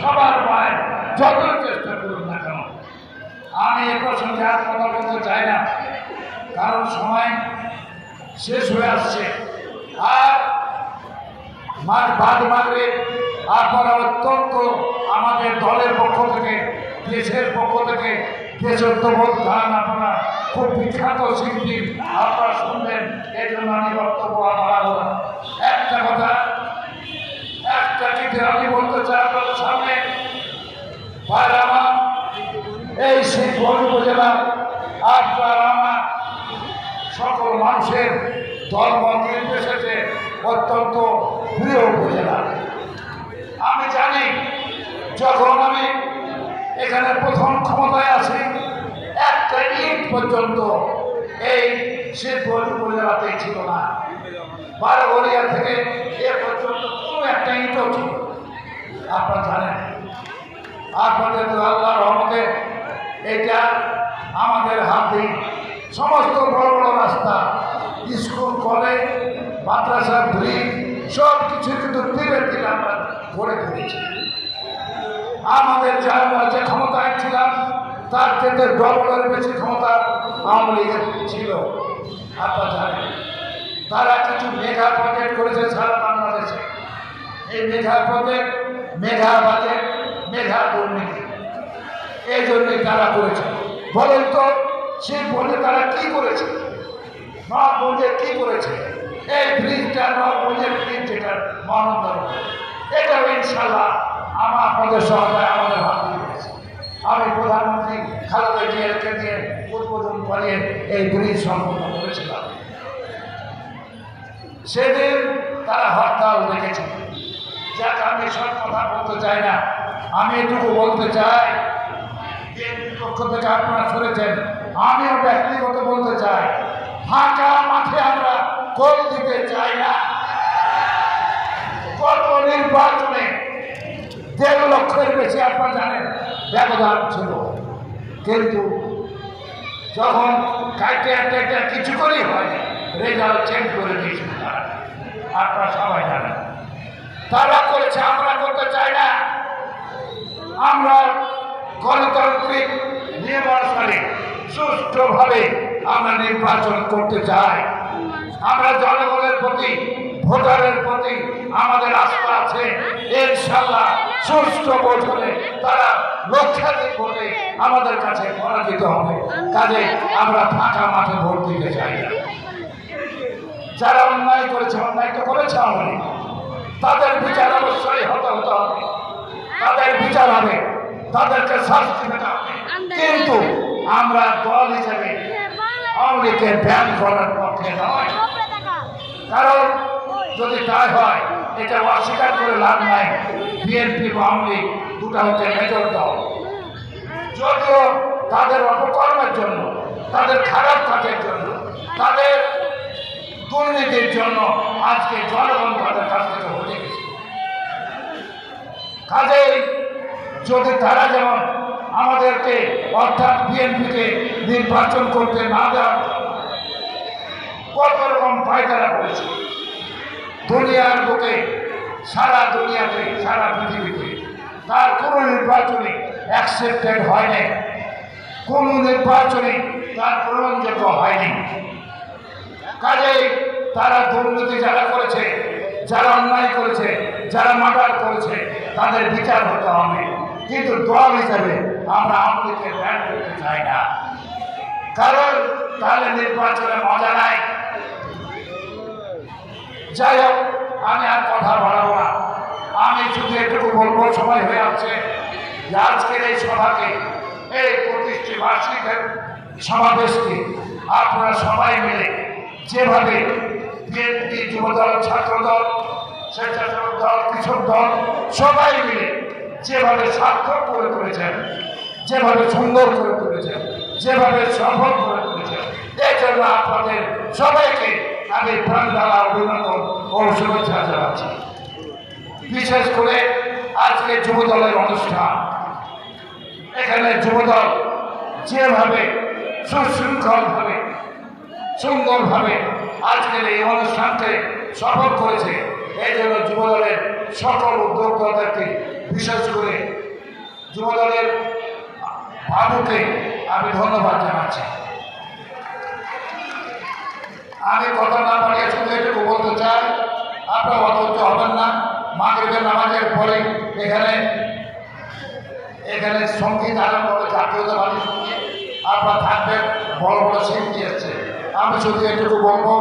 সবার মায়ের যত চেষ্টা করুন না কেন। আমি এ প্রসঙ্গে আর কথা বলতে চাই না, কারণ সময় শেষ হয়ে আসছে। আর মাগরিব আপনারা অত্যন্ত আমাদের দলের পক্ষ থেকে, দেশের পক্ষ থেকে, দেশোত্তবোধ গান আপনারা খুব বিখ্যাত শিল্পী আপনারা শুনবেন, এই জন্য আমি বক্তব্য বাড়াবো না। একটা কথা, একটা চিঠি আমি বলতে চাই আপনাদের সামনে। এই শিবগঞ্জ উপজেলা আপনার আমার সকল মানুষের ধর্ম নির্বিশেষে অত্যন্ত প্রিয় উপজেলা। আমি জানি যখন আমি এখানে প্রথম ক্ষমতায় আসি, একটা ইট পর্যন্ত এই শিবগঞ্জ উপজেলাতেই ছিল না। বারোগড়িয়া থেকে এ পর্যন্ত কোনো একটা ইটও ছিল। আপনারা জানেন, আপনাদের আল্লাহর রহমতে এটা আমাদের হাতে সমস্ত বড় বড় রাস্তা, স্কুল, কলেজ, মাদ্রাসা, ব্রিজ সব কিছু কিন্তু ধীরে ধীরে আমরা গড়ে তুলেছি। আমাদের আমরা যে ক্ষমতায় ছিলাম তার থেকে ডবলের বেশি ক্ষমতা আওয়ামী লীগের ছিল। আপনারা জানেন, তারা কিছু মেগা প্রজেক্ট করেছে সারা বাংলাদেশে। এই mega project, mega budget, mega দুর্নীতি, এই জন্যই তারা করেছে। বলেন তো সেই বলে তারা কি করেছে? নবাবগঞ্জে কি করেছে? এই ব্রিজটা, নবাবগঞ্জের ব্রিজ যেটা মহানন্দন, এটাও ইনশাল্লাহ আপনাদের সহায়তায় আমাদের হাত দিয়েছে। আমি প্রধানমন্ত্রী খালেদা জিয়াকে দিয়ে উদ্বোধন করিয়ে এই ব্রিজ সম্পন্ন করেছিলাম। সেদিন তারা হরতাল দেখেছে। যাক, আমি সব কথা বলতে চাই না, আমি এটুকু বলতে চাই, বিএনপির পক্ষ থেকে আপনারা শুনেছেন, আমিও ব্যক্তিগত বলতে চাই, ফাঁকা মাঠে আমরা গোল দিতে চাই না। গত নির্বাচনে 1.5 লক্ষের বেশি আপনারা জানেন ব্যবধান ছিল, কিন্তু যখন কাটে একটা কিছু করেই হয়, রেজাল্ট চেঞ্জ করে দিয়েছিল তারা। আপনারা সবাই জানেন তারা করেছে, আমরা করতে চাই না। আমরা গণতান্ত্রিক নিয়মানুসারে সুষ্ঠুভাবে আমরা নির্বাচন করতে চাই। আমরা জনগণের প্রতি, ভোটারের প্রতি আমাদের আস্থা আছে। ইনশাআল্লাহ সুষ্ঠু ভোট হলে তারা লক্ষাধিক ভোটে আমাদের কাছে পরাজিত হবে। কাজে আমরা ফাঁকা মাঠে ভোট দিতে চাই না। যারা অন্যায় করেছে, অন্যায় তো করেছে আমাদের, তাদের বিচার অবশ্যই হতে হবে, তাদের বিচার হবে, তাদেরকে শাস্তি পেতে হবে। কিন্তু আমরা দল হিসেবে আওয়ামী লীগকে ব্যান করার পক্ষে নয়। কারণ যদি তাই হয়, এটা অস্বীকার করে লাভ নাই। বিএনপি বা আওয়ামী লীগ দুটা হচ্ছে মেজর দল। যদিও তাদের অপকর্মের জন্য, তাদের খারাপ কাজের জন্য, তাদের দুর্নীতির জন্য আজকে জনগণ তাদের কাছ থেকে হতে গেছে। কাজেই যদি তারা যেমন আমাদেরকে অর্থাৎ বিএনপিকে নির্বাচন করতে না দেওয়ার কত রকম পায়তারা করেছে দুনিয়ার বুকে, সারা দুনিয়াতে, সারা পৃথিবীতে, তার কোনো নির্বাচনে অ্যাকসেপ্টেড হয়নি, কোনো নির্বাচনে তার গ্রহণযোগ্য হয়নি। কাজেই তারা দুর্নীতি যারা করেছে, যারা অন্যায় করেছে, যারা মার্ডার করেছে, তাদের বিচার হতে হবে। কিন্তু দল হিসাবে আমরা আওয়ামী লীগকে ব্যান করতে চাই না, কারণ তাহলে নির্বাচনে মজা নাই। যাই হোক, আমি আর কথা বাড়াবো না। আমি শুধু এটুকু বলবো, সময় হয়ে আসছে, যে আজকের এই সভাকে, এই 25টি বার্ষিকের সমাবেশকে আপনারা সবাই মিলে যেভাবে বিএনপি, যুবদল, ছাত্রদল, স্বেচ্ছাসেবক দল, কৃষক দল সবাই মিলে যেভাবে সার্থক করে তুলেছেন, যেভাবে সুন্দর করে তুলেছেন, যেভাবে সফল করে তুলেছেন, এই জন্য আপনাদের সবাইকে আমি প্রাণ ঢালা অভিনন্দন ও শুভেচ্ছা জানাচ্ছি। বিশেষ করে আজকে যুবদলের অনুষ্ঠান, এখানে যুবদল যেভাবে সুশৃঙ্খলভাবে, সুন্দরভাবে আজকের এই অনুষ্ঠানকে সফল করেছে, এই জন্য যুবদলের সকল উদ্যোক্তাদেরকে বিশেষ করে যুবদলের বাবুকে আমি ধন্যবাদ জানাচ্ছি। আমি কথা না পারিয়ে শুধু এটুকু বলতে চাই, আপনারা অধৈর্য হবেন না। মাগরিবের নামাজের পরে এখানে সঙ্গীত আরম্ভ হবে, জাতীয়তাবাদী সঙ্গীত। আপনারা থাকবেন, বড় বড় শিল্পী এসছে। আমি শুধু এটুকু বলবো,